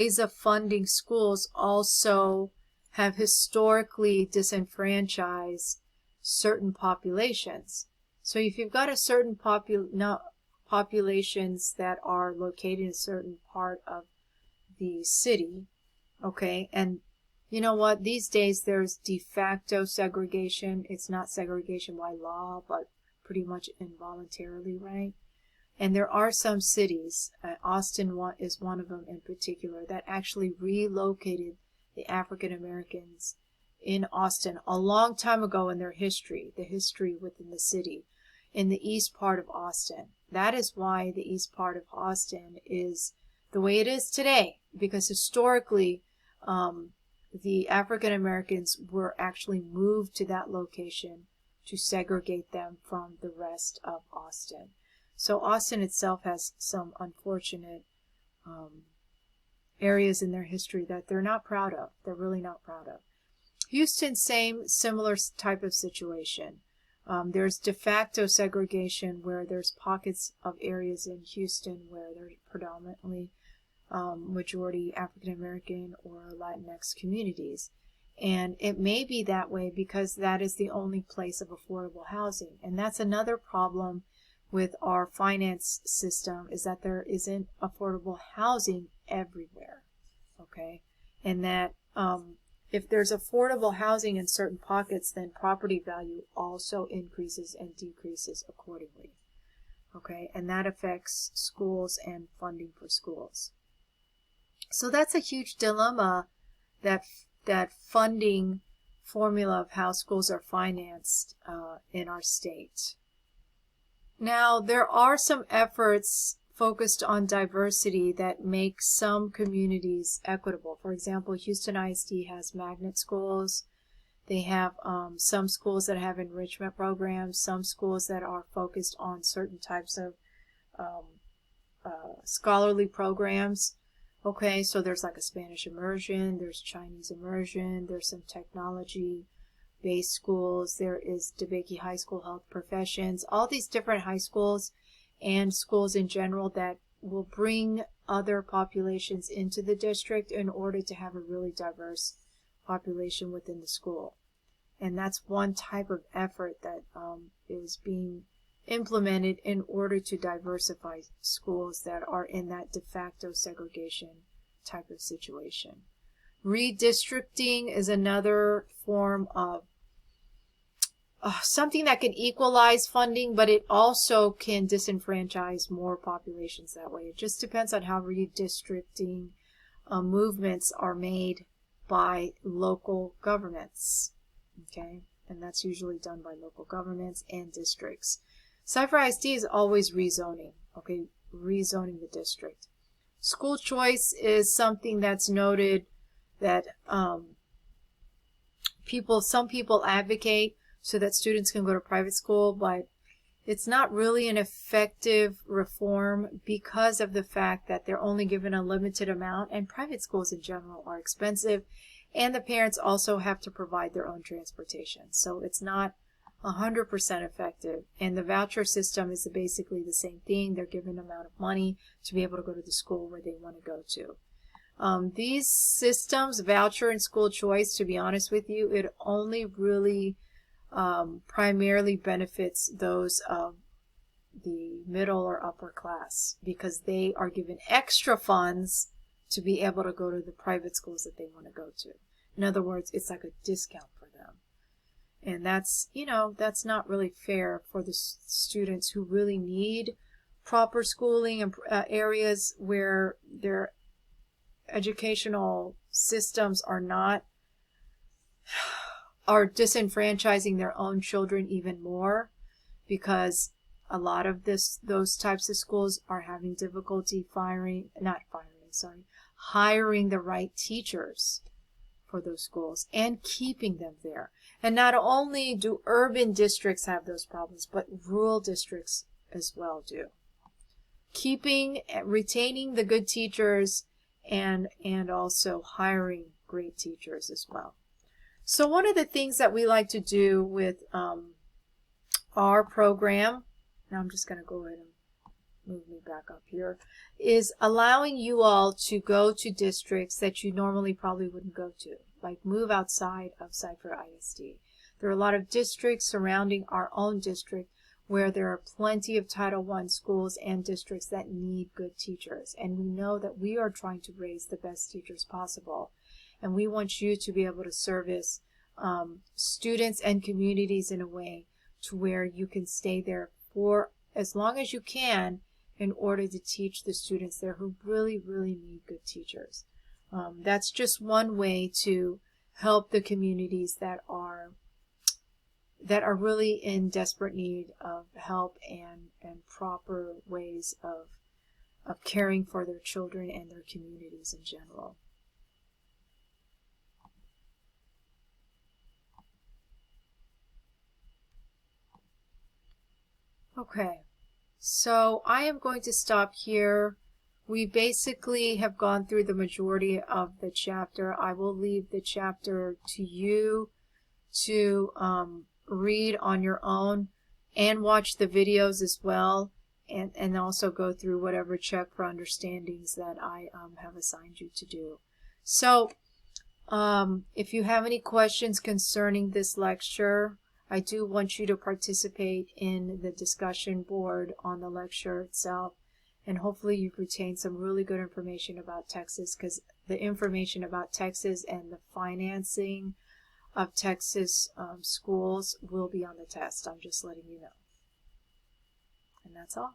ways of funding schools also have historically disenfranchised certain populations. So if you've got a certain populations that are located in a certain part of the city, okay, and you know what, these days there's de facto segregation. It's not segregation by law, but pretty much involuntarily, right? And there are some cities, Austin is one of them in particular, that actually relocated the African Americans in Austin a long time ago in their history, the history within the city, in the east part of Austin. That is why the east part of Austin is the way it is today, because historically, the African Americans were actually moved to that location to segregate them from the rest of Austin. So Austin itself has some unfortunate areas in their history that they're not proud of. They're really not proud of. Houston, similar type of situation. There's de facto segregation where there's pockets of areas in Houston where they're predominantly majority African American or Latinx communities. And it may be that way because that is the only place of affordable housing. And that's another problem with our finance system, is that there isn't affordable housing everywhere, okay? And that if there's affordable housing in certain pockets, then property value also increases and decreases accordingly, okay? And that affects schools and funding for schools. So that's a huge dilemma, that funding formula of how schools are financed in our state. Now, there are some efforts focused on diversity that make some communities equitable. For example, Houston ISD has magnet schools. They have some schools that have enrichment programs, some schools that are focused on certain types of scholarly programs. Okay, so there's like a Spanish immersion, there's Chinese immersion, there's some technology-based schools, there is DeBakey High School Health Professions, all these different high schools and schools in general that will bring other populations into the district in order to have a really diverse population within the school. And that's one type of effort that is being implemented in order to diversify schools that are in that de facto segregation type of situation. Redistricting is another form of something that can equalize funding, but it also can disenfranchise more populations that way. It just depends on how redistricting movements are made by local governments, okay? And that's usually done by local governments and districts. Cypher ISD is always rezoning, okay, rezoning the district. School choice is something that's noted that some people advocate so that students can go to private school, but it's not really an effective reform because of the fact that they're only given a limited amount, and private schools in general are expensive, and the parents also have to provide their own transportation. So it's not 100% effective, and the voucher system is basically the same thing. They're given an amount of money to be able to go to the school where they want to go to. These systems, voucher and school choice, to be honest with you, it only really primarily benefits those of the middle or upper class, because they are given extra funds to be able to go to the private schools that they want to go to. In other words, it's like a discount for them. And that's, that's not really fair for the students who really need proper schooling and areas where their educational systems are disenfranchising their own children even more, because a lot of those types of schools are having difficulty hiring the right teachers for those schools and keeping them there. And not only do urban districts have those problems, but rural districts as well do. Retaining the good teachers and also hiring great teachers as well. So one of the things that we like to do with our program, now I'm just going to go ahead and move me back up here, is allowing you all to go to districts that you normally probably wouldn't go to, like move outside of Cypher ISD. There are a lot of districts surrounding our own district where there are plenty of Title I schools and districts that need good teachers. And we know that we are trying to raise the best teachers possible. And we want you to be able to service students and communities in a way to where you can stay there for as long as you can in order to teach the students there who really, really need good teachers. That's just one way to help the communities that are really in desperate need of help and proper ways of caring for their children and their communities in general. Okay, so I am going to stop here. We basically have gone through the majority of the chapter. I will leave the chapter to you to read on your own and watch the videos as well, and also go through whatever check for understandings that I have assigned you to do. So if you have any questions concerning this lecture, I do want you to participate in the discussion board on the lecture itself, and hopefully you've retained some really good information about Texas, because the information about Texas and the financing of Texas schools will be on the test. I'm just letting you know. And that's all.